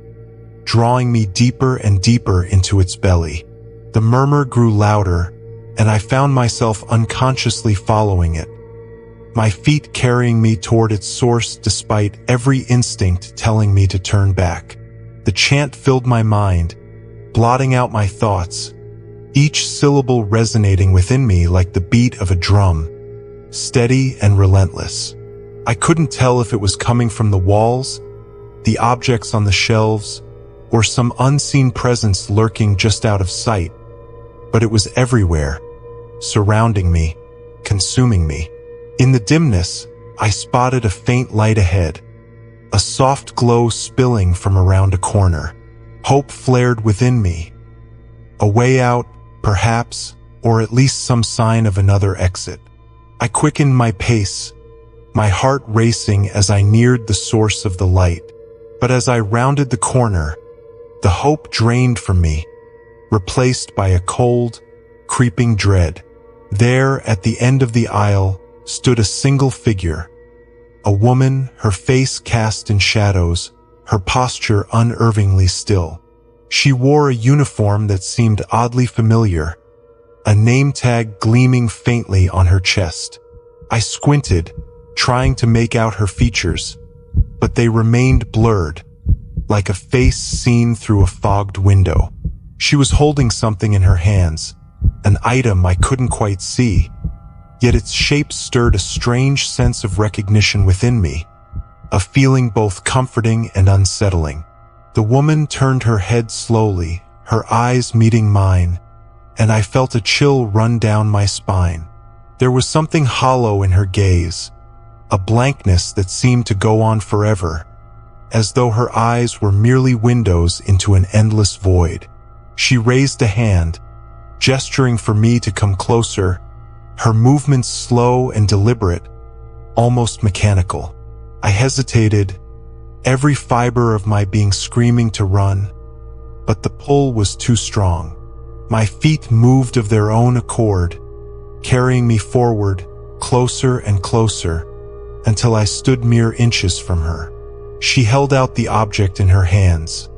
drawing me deeper and deeper into its belly. The murmur grew louder, and I found myself unconsciously following it, my feet carrying me toward its source despite every instinct telling me to turn back. The chant filled my mind, blotting out my thoughts, each syllable resonating within me like the beat of a drum, steady and relentless. I couldn't tell if it was coming from the walls, the objects on the shelves, or some unseen presence lurking just out of sight, but it was everywhere, surrounding me, consuming me. In the dimness, I spotted a faint light ahead, a soft glow spilling from around a corner. Hope flared within me. A way out, perhaps, or at least some sign of another exit. I quickened my pace, my heart racing as I neared the source of the light. But as I rounded the corner, the hope drained from me, replaced by a cold, creeping dread. There, at the end of the aisle, stood a single figure. A woman, her face cast in shadows, her posture unervingly still. She wore a uniform that seemed oddly familiar, a name tag gleaming faintly on her chest. I squinted, trying to make out her features, but they remained blurred, like a face seen through a fogged window. She was holding something in her hands, an item I couldn't quite see, yet its shape stirred a strange sense of recognition within me, a feeling both comforting and unsettling. The woman turned her head slowly, her eyes meeting mine, and I felt a chill run down my spine. There was something hollow in her gaze, a blankness that seemed to go on forever, as though her eyes were merely windows into an endless void. She raised a hand, gesturing for me to come closer, her movements slow and deliberate, almost mechanical. I hesitated, every fiber of my being screaming to run, but the pull was too strong. My feet moved of their own accord, carrying me forward, closer and closer, until I stood mere inches from her. She held out the object in her hands,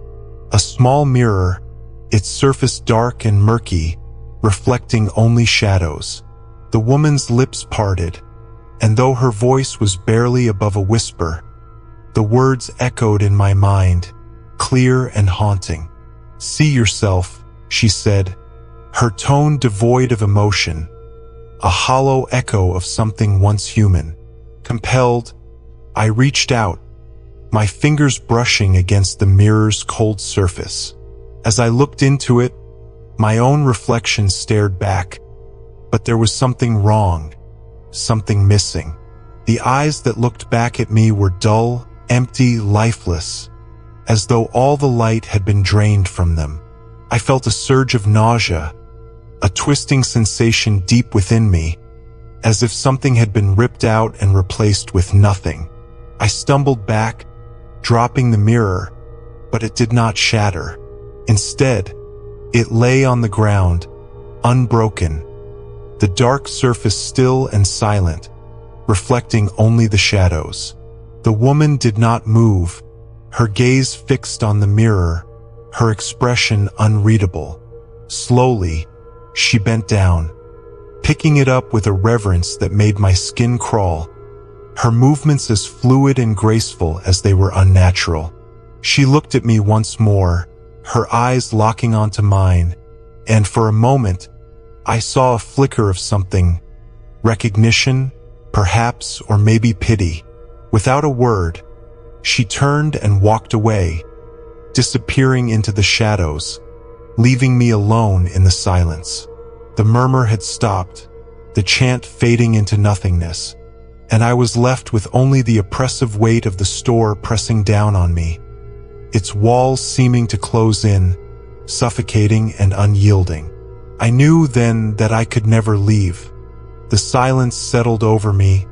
a small mirror, its surface dark and murky, reflecting only shadows. The woman's lips parted, and though her voice was barely above a whisper, the words echoed in my mind, clear and haunting. "See yourself," she said, her tone devoid of emotion, a hollow echo of something once human. Compelled, I reached out, my fingers brushing against the mirror's cold surface. As I looked into it, my own reflection stared back, but there was something wrong, something missing. The eyes that looked back at me were dull, empty, lifeless, as though all the light had been drained from them. I felt a surge of nausea, a twisting sensation deep within me, as if something had been ripped out and replaced with nothing. I stumbled back, dropping the mirror, but it did not shatter. Instead, it lay on the ground, unbroken, the dark surface still and silent, reflecting only the shadows. The woman did not move, her gaze fixed on the mirror, her expression unreadable. Slowly, she bent down, picking it up with a reverence that made my skin crawl, her movements as fluid and graceful as they were unnatural. She looked at me once more, her eyes locking onto mine, and for a moment, I saw a flicker of something, recognition, perhaps, or maybe pity. Without a word, she turned and walked away, disappearing into the shadows, leaving me alone in the silence. The murmur had stopped, the chant fading into nothingness, and I was left with only the oppressive weight of the store pressing down on me, its walls seeming to close in, suffocating and unyielding. I knew then that I could never leave. The silence settled over me,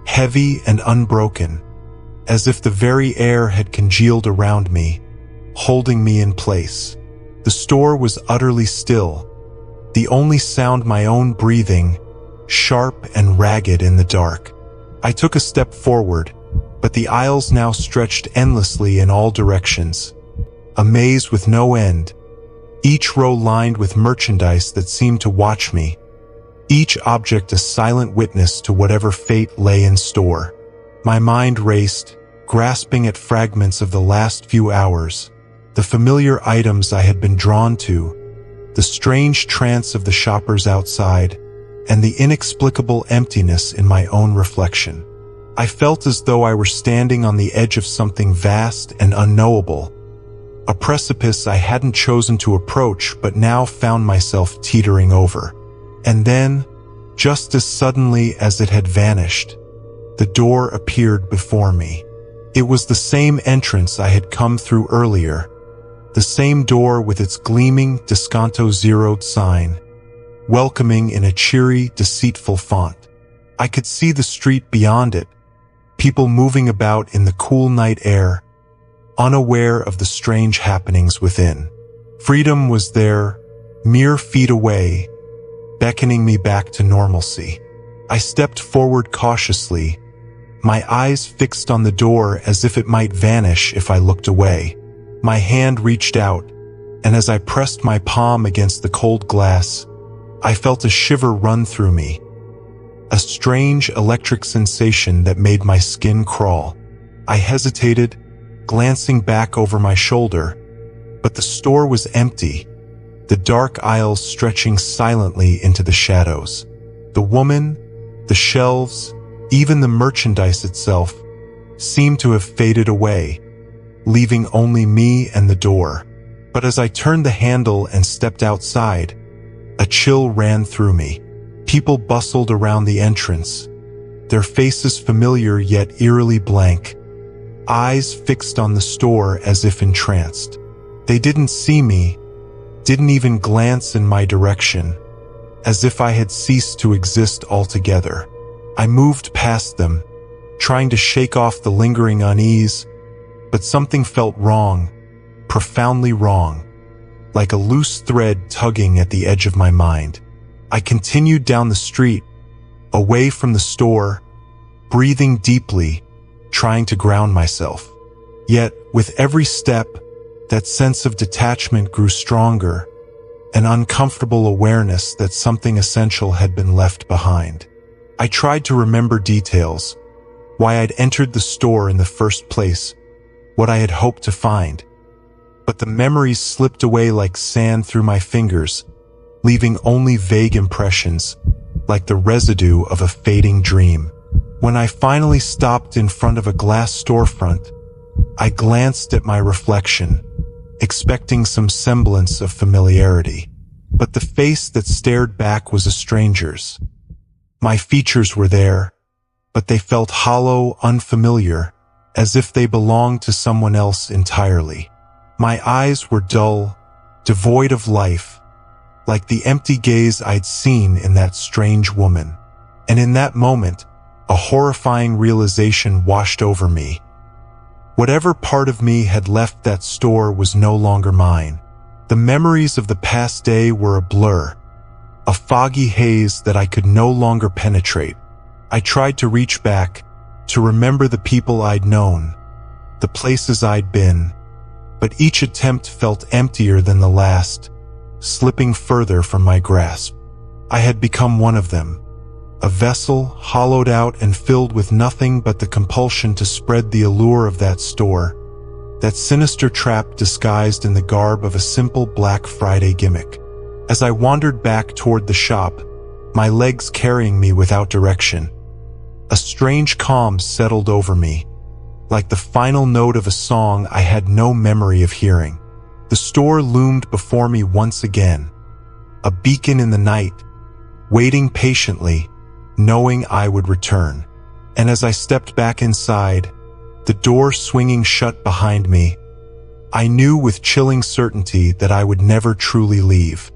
heavy and unbroken, as if the very air had congealed around me, holding me in place. The store was utterly still, the only sound my own breathing, sharp and ragged in the dark. I took a step forward, but the aisles now stretched endlessly in all directions, a maze with no end, each row lined with merchandise that seemed to watch me, each object a silent witness to whatever fate lay in store. My mind raced, grasping at fragments of the last few hours, the familiar items I had been drawn to, the strange trance of the shoppers outside, and the inexplicable emptiness in my own reflection. I felt as though I were standing on the edge of something vast and unknowable, a precipice I hadn't chosen to approach but now found myself teetering over. And then, just as suddenly as it had vanished, the door appeared before me. It was the same entrance I had come through earlier, the same door with its gleaming Desconto Zeroed sign, welcoming in a cheery, deceitful font. I could see the street beyond it, people moving about in the cool night air, unaware of the strange happenings within. Freedom was there, mere feet away, beckoning me back to normalcy. I stepped forward cautiously, my eyes fixed on the door as if it might vanish if I looked away. My hand reached out, and as I pressed my palm against the cold glass, I felt a shiver run through me, a strange electric sensation that made my skin crawl. I hesitated, glancing back over my shoulder, but the store was empty, the dark aisles stretching silently into the shadows. The woman, the shelves, even the merchandise itself, seemed to have faded away, leaving only me and the door. But as I turned the handle and stepped outside, a chill ran through me. People bustled around the entrance, their faces familiar yet eerily blank, eyes fixed on the store as if entranced. They didn't see me, didn't even glance in my direction, as if I had ceased to exist altogether. I moved past them, trying to shake off the lingering unease, but something felt wrong, profoundly wrong, like a loose thread tugging at the edge of my mind. I continued down the street, away from the store, breathing deeply, trying to ground myself. Yet, with every step, that sense of detachment grew stronger, an uncomfortable awareness that something essential had been left behind. I tried to remember details, why I'd entered the store in the first place, what I had hoped to find. But the memories slipped away like sand through my fingers, leaving only vague impressions, like the residue of a fading dream. When I finally stopped in front of a glass storefront, I glanced at my reflection, expecting some semblance of familiarity. But the face that stared back was a stranger's. My features were there, but they felt hollow, unfamiliar, as if they belonged to someone else entirely. My eyes were dull, devoid of life, like the empty gaze I'd seen in that strange woman. And in that moment, a horrifying realization washed over me. Whatever part of me had left that store was no longer mine. The memories of the past day were a blur, a foggy haze that I could no longer penetrate. I tried to reach back, to remember the people I'd known, the places I'd been, but each attempt felt emptier than the last, slipping further from my grasp. I had become one of them, a vessel hollowed out and filled with nothing but the compulsion to spread the allure of that store, that sinister trap disguised in the garb of a simple Black Friday gimmick. As I wandered back toward the shop, my legs carrying me without direction, a strange calm settled over me, like the final note of a song I had no memory of hearing. The store loomed before me once again, a beacon in the night, waiting patiently, knowing I would return. And as I stepped back inside, the door swinging shut behind me, I knew with chilling certainty that I would never truly leave.